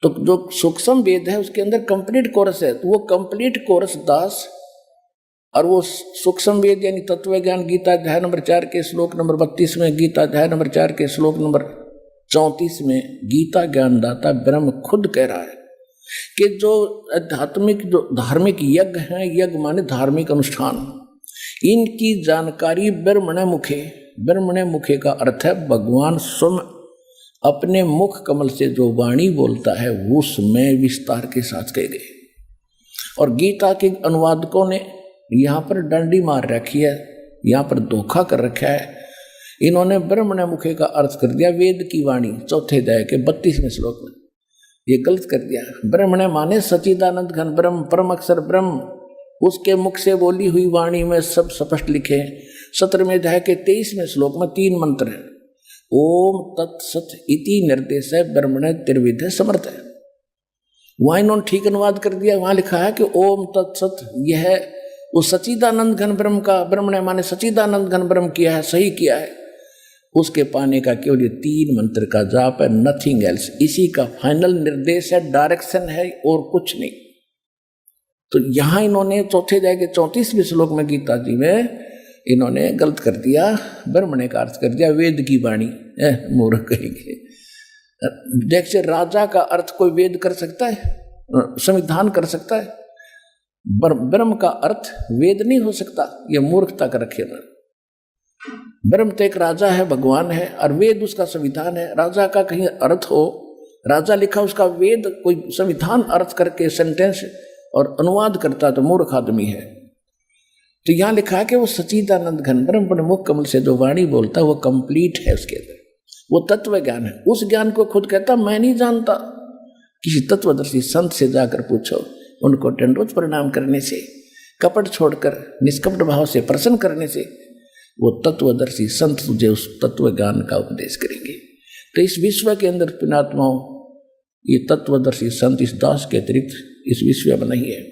तो जो सूक्ष्म वेद है उसके अंदर कंप्लीट कोरस है, तो वो कंप्लीट कोरस दास, और वो सूक्ष्म वेद यानी तत्व ज्ञान गीता अध्याय नंबर 4 के श्लोक नंबर 32 में, गीता अध्याय नंबर 4 के श्लोक नंबर 34 में गीता ज्ञानदाता ब्रह्म खुद कह रहा है कि जो आध्यात्मिक जो धार्मिक यज्ञ हैं, यज्ञ माने धार्मिक अनुष्ठान, इनकी जानकारी ब्रह्मणे मुखे, ब्रह्मणे मुखे का अर्थ है भगवान स्वयं अपने मुख कमल से जो वाणी बोलता है उसमें विस्तार के साथ कह गए। और गीता के अनुवादकों ने यहाँ पर डंडी मार रखी है, यहाँ पर धोखा कर रखा है। इन्होंने ब्रह्मणे मुखे का अर्थ कर दिया वेद की वाणी, चौथे अध्याय के 32वें श्लोक में, ये गलत कर दिया। ब्रह्मणे माने सच्चिदानंद घन ब्रह्म, परम अक्षर ब्रह्म, उसके मुख से बोली हुई वाणी में सब स्पष्ट लिखे। 17वें अध्याय के 23वें श्लोक में 3 मंत्र है। ओम तत्सत इति निर्देश है ब्रह्मणे त्रिविध समर्थ है। वहां इन्होंने ठीक अनुवाद कर दिया, वहां लिखा है कि ओम तत्सत, यह वो सच्चिदानंद घन ब्रह्म का, ब्रह्मणे माने सच्चिदानंद घन ब्रह्म किया है, सही किया है। उसके पाने का केवल ये 3 मंत्र का जाप है, नथिंग एल्स। इसी का फाइनल निर्देश है, डायरेक्शन है और कुछ नहीं। तो यहां इन्होंने चौथे अध्याय के 34वें श्लोक में गीता जी में इन्होंने गलत कर दिया, ब्रह्मणे का अर्थ कर दिया वेद की वाणी। मूर्ख कहेंगे। देखिए राजा का अर्थ कोई वेद कर सकता है, संविधान कर सकता है? ब्रह्म का अर्थ वेद नहीं हो सकता, ये मूर्खता कर रखे ना। ब्रह्म तो एक राजा है, भगवान है, और वेद उसका संविधान है। राजा का कहीं अर्थ हो, राजा लिखा उसका वेद कोई संविधान अर्थ करके सेंटेंस और अनुवाद करता तो मूर्ख आदमी है। तो यहां लिखा है कि वो सच्चिदानंद घन ब्रह्म अपने मुख कमल से जो वाणी बोलता है वो कंप्लीट है, उसके अंदर वो तत्व ज्ञान है। उस ज्ञान को खुद कहता मैं नहीं जानता। किसी तत्वदर्शी संत से जाकर पूछो, उनको दंडोत प्रणाम करने से, कपट छोड़कर निष्कपट भाव से प्रसन्न करने से वो तत्वदर्शी संत तुझे उस तत्व ज्ञान का उपदेश करेंगे। तो इस विश्व के अंदर पुण्यात्माओं, ये तत्वदर्शी संत इस दास के अतिरिक्त इस विश्व में नहीं है।